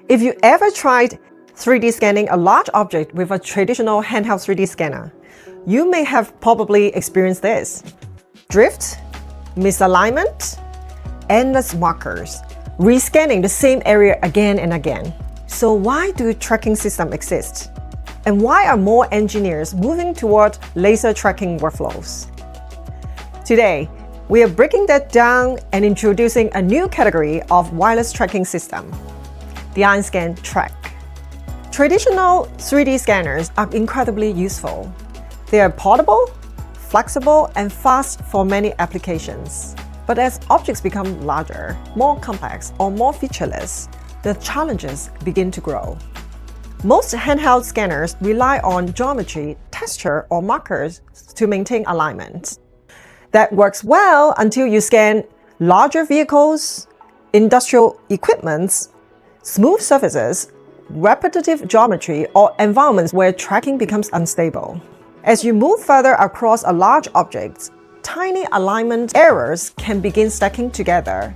If you ever tried 3D scanning a large object with a traditional handheld 3D scanner, you may have probably experienced this: drift, misalignment, endless markers, rescanning the same area again and again. So why do tracking systems exist? And why are more engineers moving toward laser tracking workflows? Today, we are breaking that down and introducing a new category of wireless tracking system, the EinScan Trak. Traditional 3D scanners are incredibly useful. They are portable, flexible, and fast for many applications. But as objects become larger, more complex, or more featureless, the challenges begin to grow. Most handheld scanners rely on geometry, texture, or markers to maintain alignment. That works well until you scan larger vehicles, industrial equipment, smooth surfaces, repetitive geometry, or environments where tracking becomes unstable. As you move further across a large object, tiny alignment errors can begin stacking together.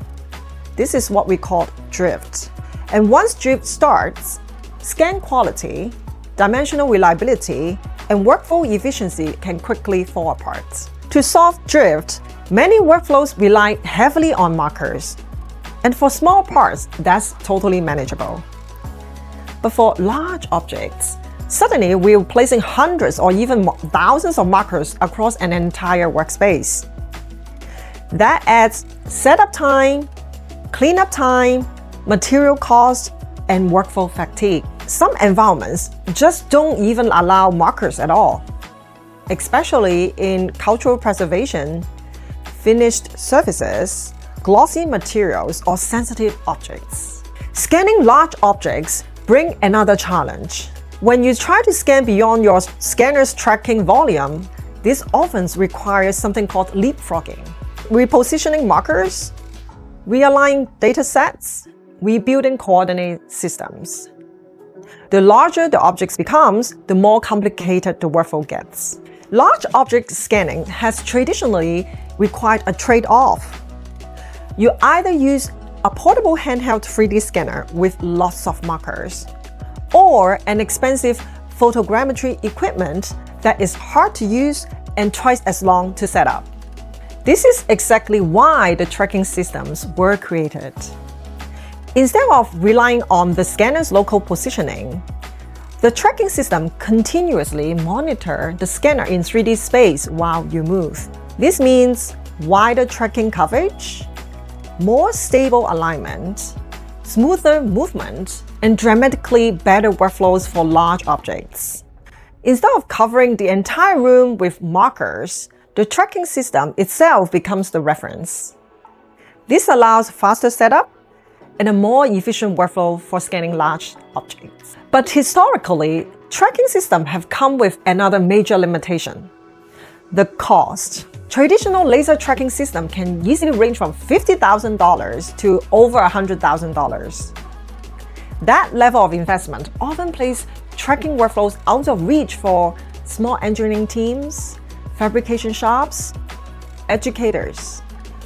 This is what we call drift. And once drift starts, scan quality, dimensional reliability, and workflow efficiency can quickly fall apart. To solve drift, many workflows rely heavily on markers. And for small parts, that's totally manageable. But for large objects, suddenly we're placing hundreds or even thousands of markers across an entire workspace. That adds setup time, cleanup time, material cost, and workflow fatigue. Some environments just don't even allow markers at all, especially in cultural preservation, finished surfaces, glossy materials, or sensitive objects. Scanning large objects brings another challenge. When you try to scan beyond your scanner's tracking volume, this often requires something called leapfrogging. Repositioning markers, realigning data sets, rebuilding coordinate systems. The larger the object becomes, the more complicated the workflow gets. Large object scanning has traditionally required a trade-off. You either use a portable handheld 3D scanner with lots of markers, or an expensive photogrammetry equipment that is hard to use and twice as long to set up. This is exactly why the tracking systems were created. Instead of relying on the scanner's local positioning, the tracking system continuously monitors the scanner in 3D space while you move. This means wider tracking coverage, more stable alignment, smoother movement, and dramatically better workflows for large objects. Instead of covering the entire room with markers, the tracking system itself becomes the reference. This allows faster setup and a more efficient workflow for scanning large objects. But historically, tracking systems have come with another major limitation: the cost. Traditional laser tracking system can easily range from $50,000 to over $100,000. That level of investment often places tracking workflows out of reach for small engineering teams, fabrication shops, educators,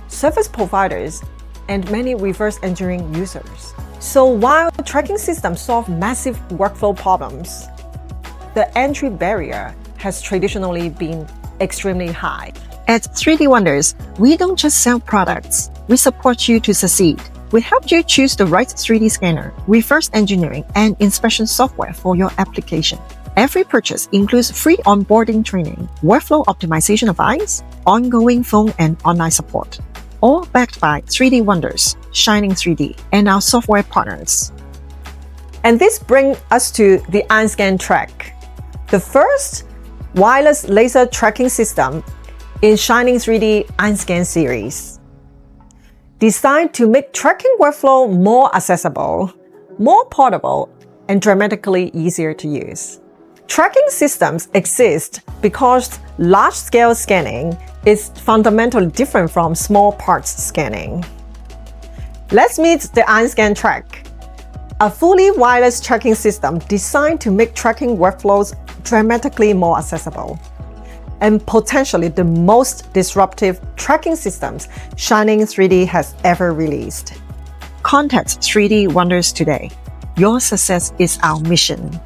service providers, and many reverse engineering users. So while tracking systems solve massive workflow problems, the entry barrier has traditionally been extremely high. At 3D Wonders, we don't just sell products, we support you to succeed. We help you choose the right 3D scanner, reverse engineering, and inspection software for your application. Every purchase includes free onboarding training, workflow optimization advice, ongoing phone and online support. All backed by 3D Wonders, Shining 3D, and our software partners. And this brings us to the EinScan Trak, the first wireless laser tracking system in Shining 3D EinScan series. Designed to make tracking workflow more accessible, more portable, and dramatically easier to use. Tracking systems exist because large-scale scanning is fundamentally different from small parts scanning. Let's meet the EinScan Trak, a fully wireless tracking system designed to make tracking workflows dramatically more accessible, and potentially the most disruptive tracking systems Shining 3D has ever released. Contact 3D Wonders today. Your success is our mission.